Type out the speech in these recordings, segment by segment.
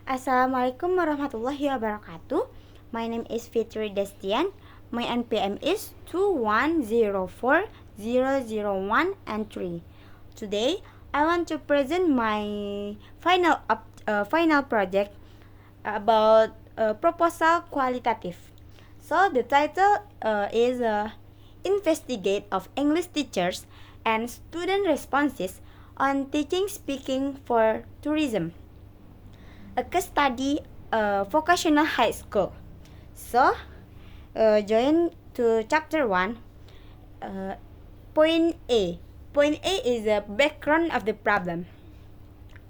Assalamualaikum warahmatullahi wabarakatuh. My name is Fitri Destian. My NPM is 21040001 and 3. Today, I want to present my final project about proposal qualitative. So the title is Investigate of English Teachers and Student Responses on Teaching Speaking for Tourism. A case study, Vocational High School. So, join to chapter 1. Point A. Point A is the background of the problem.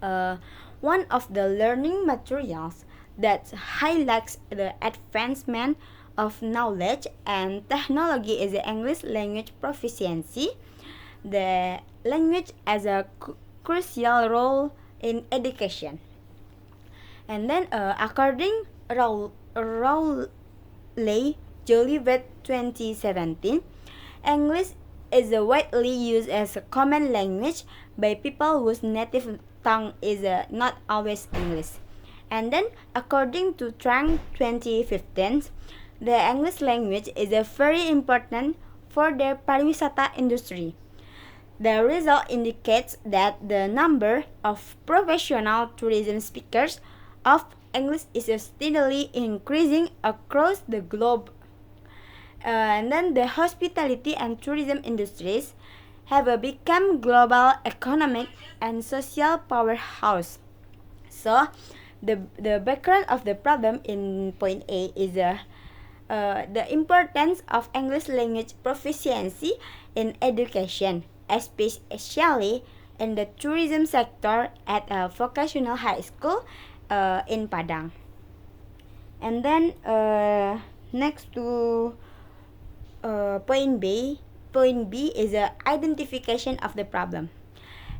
One of the learning materials that highlights the advancement of knowledge and technology is the English language proficiency. The language has a crucial role in education. And then, according Rowley Jolivet 2017, English is widely used as a common language by people whose native tongue is not always English. And then, according to Trang 2015, the English language is very important for the pariwisata industry. The result indicates that the number of professional tourism speakers of English is steadily increasing across the globe. And then the hospitality and tourism industries have become global economic and social powerhouse. So, the background of the problem in point A is the importance of English language proficiency in education, especially in the tourism sector at a vocational high school in Padang. And then next to point B is the identification of the problem.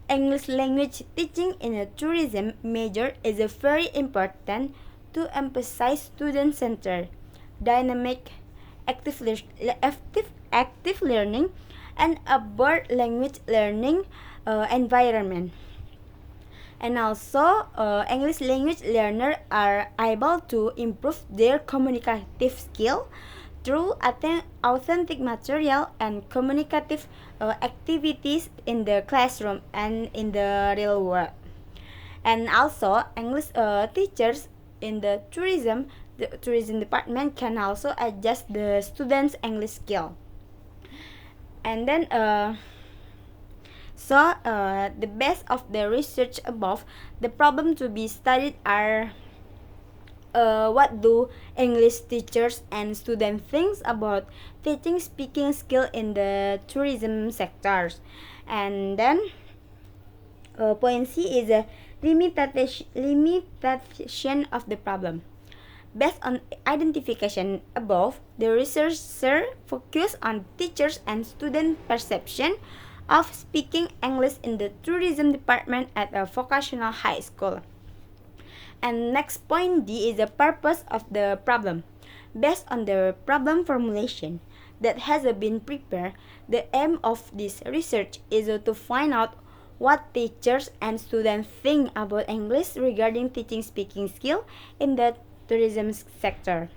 English language teaching in a tourism major is very important to emphasize student-centered, dynamic, active learning, and a broad language learning environment. And also, English language learners are able to improve their communicative skill through authentic material and communicative activities in the classroom and in the real world. And also, English teachers in the tourism department can also adjust the students' English skill. And then, the best of the research above, the problem to be studied are what do English teachers and students think about teaching speaking skill in the tourism sectors. And then point C is a limitation of the problem. Based on identification above, the researcher focused on teachers and student perception of speaking English in the tourism department at a vocational high school. And next point D is the purpose of the problem. Based on the problem formulation that has been prepared, the aim of this research is to find out what teachers and students think about English regarding teaching speaking skill in the tourism sector.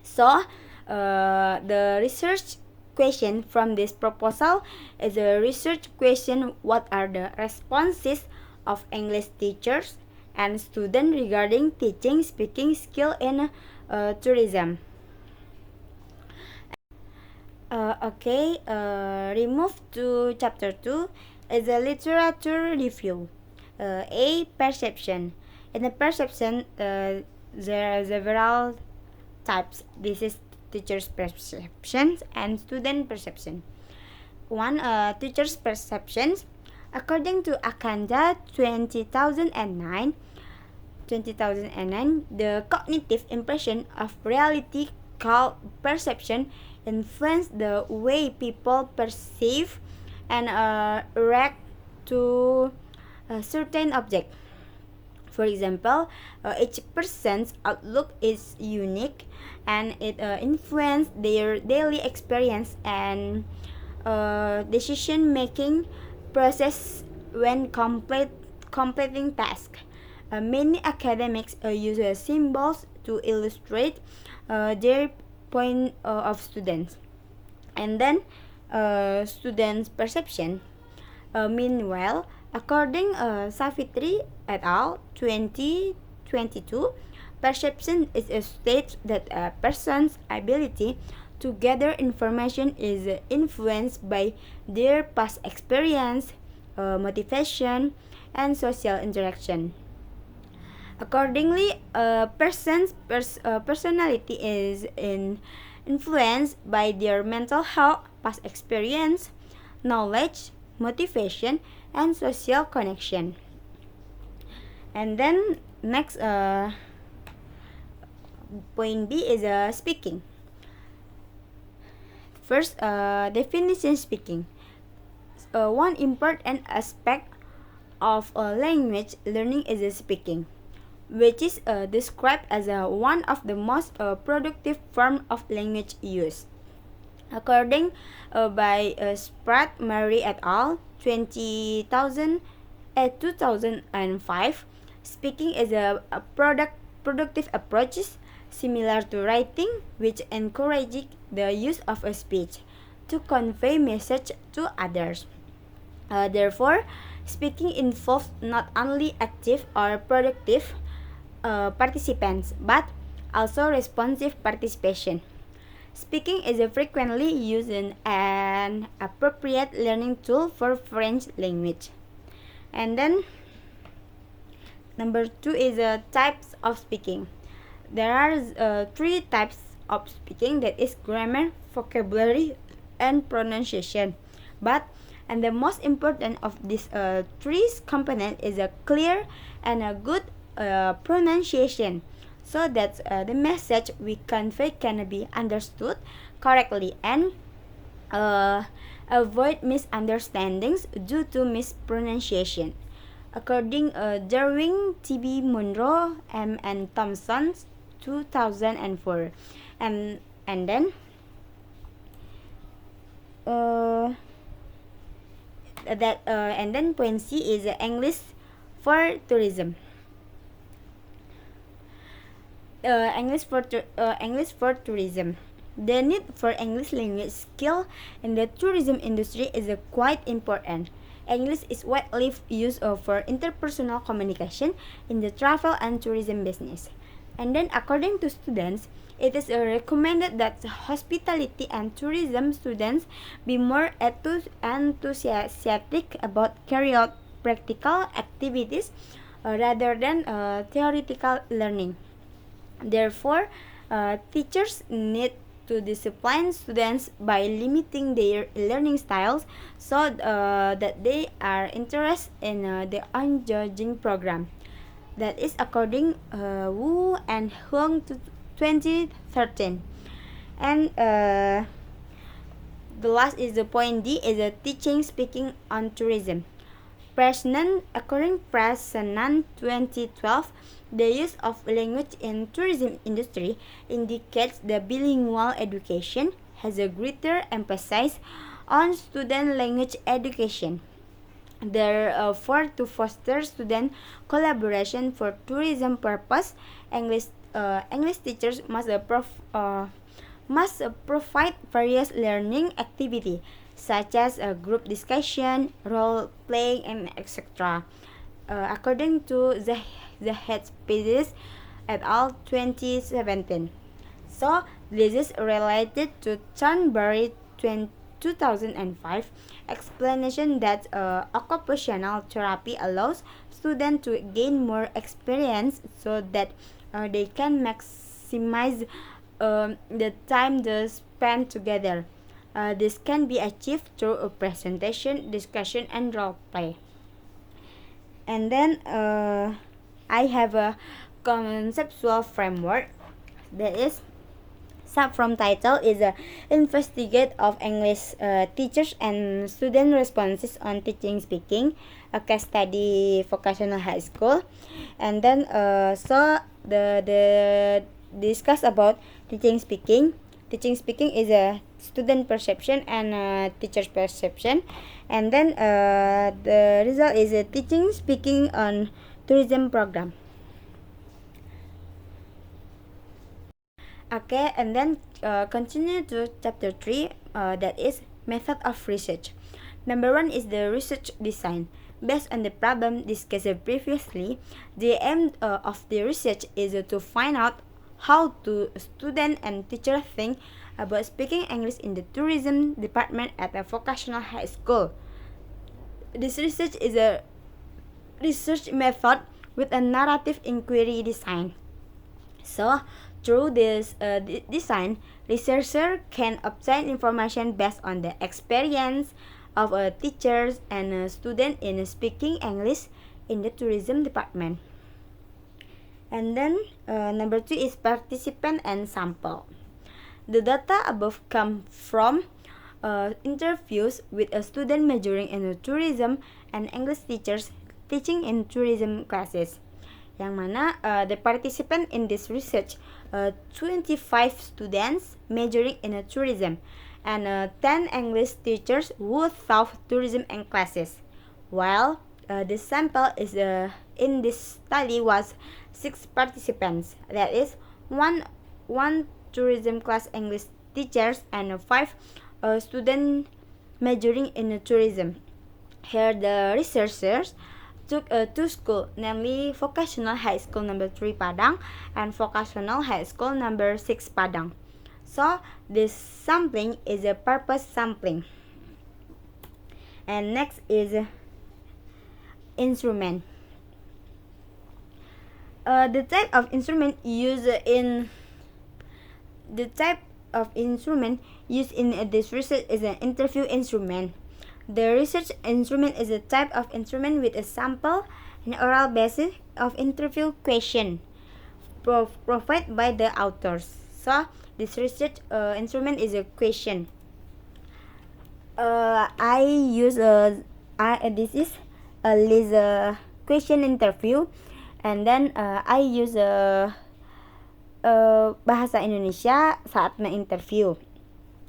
So, the research question from this proposal is a research question: what are the responses of English teachers and students regarding teaching speaking skill in tourism? Remove to chapter 2 is a literature review. A perception. In the perception, there are several types. This is teacher's perceptions and student perception. One, teacher's perceptions. According to Akanda 2009, the cognitive impression of reality called perception influence the way people perceive and react to a certain object. For example, each person's outlook is unique and it influences their daily experience and decision-making process when completing tasks. Many academics use symbols to illustrate their point of students. And then students' perception. Meanwhile, according Savitri et al. 2022, perception is a state that a person's ability to gather information is influenced by their past experience, motivation, and social interaction. Accordingly, a person's personality is influenced by their mental health, past experience, knowledge, motivation, and social connection. And then next point B is speaking. First, definition speaking. One important aspect of language learning is speaking, which is described as one of the most productive form of language use. According by Spratt Mary et al. 2005, speaking is a productive approach similar to writing, which encourages the use of a speech to convey message to others. Therefore, speaking involves not only active or productive participants, but also responsive participation. Speaking is frequently used in an appropriate learning tool for French language. And then number 2 is types of speaking. There are 3 types of speaking, that is grammar, vocabulary, and pronunciation. And the most important of these 3 components is a clear and a good pronunciation, so that the message we convey can be understood correctly and avoid misunderstandings due to mispronunciation. According Derwin, T.B. Monroe, M. and Thompson, 2004, and then and then point C is English for tourism. English for tourism. The need for English language skill in the tourism industry is quite important. English is widely used for interpersonal communication in the travel and tourism business. And then, according to students, it is recommended that hospitality and tourism students be more enthusiastic about carry out practical activities rather than theoretical learning. Therefore, teachers need to discipline students by limiting their learning styles so that they are interested in the on-judging program. That is according Wu and Huang to 2013. And the last is the point D is teaching speaking on tourism. According President 2012, the use of language in tourism industry indicates the bilingual education has a greater emphasis on student language education. Therefore, to foster student collaboration for tourism purpose, English teachers must provide various learning activity such as group discussion, role playing, and etc. According to the head species et al. 2017. So this is related to Thornberry 2005 explanation that occupational therapy allows students to gain more experience so that they can maximize the time they spend together. This can be achieved through a presentation, discussion, and role play. And then I have a conceptual framework, that is sub-from title is a investigate of English teachers and student responses on teaching speaking, a case study Vocational High School. And then so the discuss about teaching speaking. Teaching speaking is a student perception and teacher's perception. And then the result is a teaching speaking on tourism program. Okay, and then continue to chapter 3, that is method of research. Number 1 is the research design. Based on the problem discussed previously, the aim of the research is to find out how to student and teacher think about speaking English in the tourism department at a vocational high school. This research is a research method with a narrative inquiry design. So, through this design, researcher can obtain information based on the experience of teachers and students in speaking English in the tourism department. And then number 2 is participant and sample. The data above come from interviews with a student majoring in tourism and English teachers teaching in tourism classes. Yang mana the participant in this research 25 students majoring in tourism and 10 English teachers who taught tourism and classes, while the sample is in this study was 6 participants, that is one tourism class English teachers and 5 students majoring in tourism. Here the researchers took 2 schools, namely Vocational High School number 3 Padang and Vocational High School number 6 Padang. So this sampling is a purpose sampling. And next is instrument. The type of instrument used in this research is an interview instrument. The research instrument is a type of instrument with a sample and oral basis of interview question provided by the authors. So this research instrument is a question. This is a list question interview, and then I use bahasa Indonesia saat interview.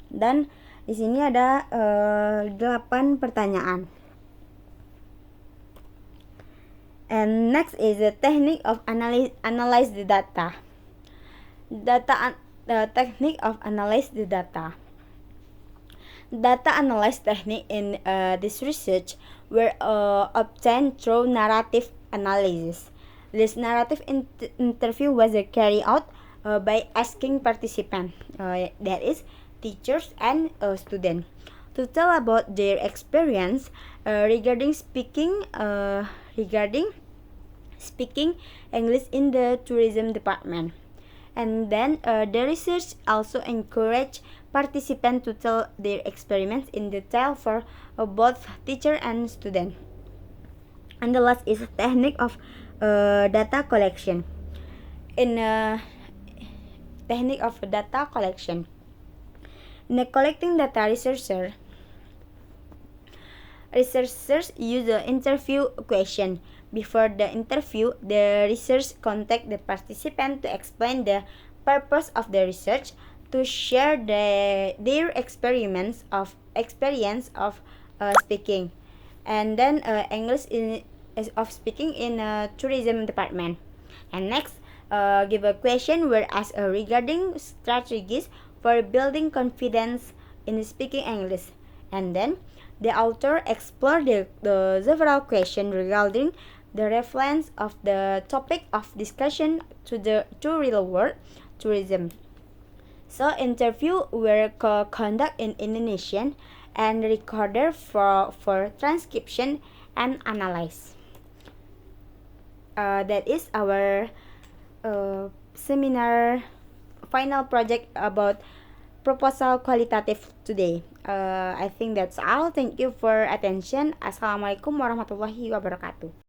Dan di sini ada 8 pertanyaan. And next is the technique of analyze the data. Technique of analyze the data. Data analysis technique in this research were obtained through narrative analysis. This narrative interview was carried out by asking participants, that is, teachers and students, to tell about their experience regarding speaking English in the tourism department. And then the research also encouraged participants to tell their experiments in detail for both teacher and student. And the last is technique of data collection. In technique of data collection, in the collecting data, researchers use the interview question. Before the interview, the research contact the participant to explain the purpose of the research, to share their experience of speaking, and then English of speaking in tourism department. And next, give a question where asked regarding strategies for building confidence in speaking English, and then the author explored the several questions regarding the relevance of the topic of discussion to real world tourism. So interview were conducted in Indonesian and recorded for transcription and analysis. That is our seminar final project about proposal qualitative today. I think that's all. Thank you for attention. Assalamualaikum warahmatullahi wabarakatuh.